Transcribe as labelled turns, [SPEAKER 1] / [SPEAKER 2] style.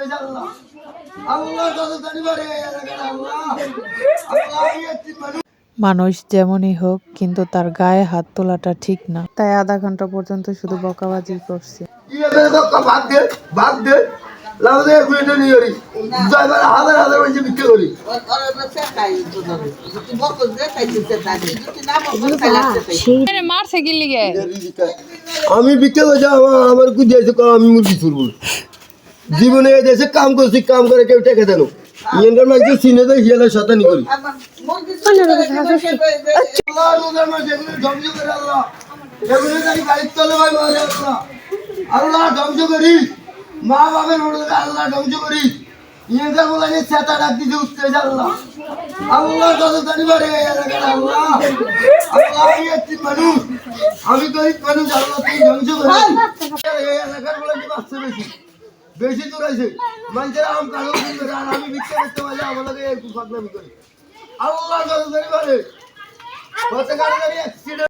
[SPEAKER 1] উঠতেছে আল্লাহ। আল্লাহ কত জানিবারে আল্লাহ আল্লাহ এই মানুষ
[SPEAKER 2] মানুষ যেমনই হোক কিন্তু তার গায়ে হাত তোলাটা ঠিক না, তাই আধা ঘন্টা পর্যন্ত শুধু বকাবাজি করছে।
[SPEAKER 1] কি হবে তো ভাগ দে লাউ দে গুইটা নিয়ে করি জয়বার হাজার হাজার বলছে বিক্রি করি
[SPEAKER 3] মারছে কি লিগে
[SPEAKER 1] আমি বিক্রি করছি আমার কি দিয়েছে আমি মুরগি ছুড়বো জীবনে এই দেশে কাম করছি কাম করে কেউ টেকে দেন ইয়েন্টার মাঝে চিনে দেয় হিয়ালে শতানি করি আল্লাহ রোজার মাঝে এগুলো ধ্বংস করে আল্লাহ এগুলো জানি গাড়ির তলে ভাই মারে আল্লাহ আল্লাহ ধ্বংস করি মা বাবার মনে আল্লাহ ধ্বংস করি ইয়েন্টার বলে যে চেতা ডাক দিতে উঠতে আল্লাহ আল্লাহ কত জানিবারে আল্লাহ আল্লাহ এই মানুষ আমি গরিব মানুষ আল্লাহ তুই ধ্বংস করি এই এলাকার বলে যে বাচ্চা বেশি বেশি দূরাইছে মানুষের আম কালো করে আর আমি বিক্রি করতে পারলে আমাকে একটু ফাঁকলামি করি আল্লাহ কত জানিবারে কত গাড়ি অ্যাক্সিডেন্ট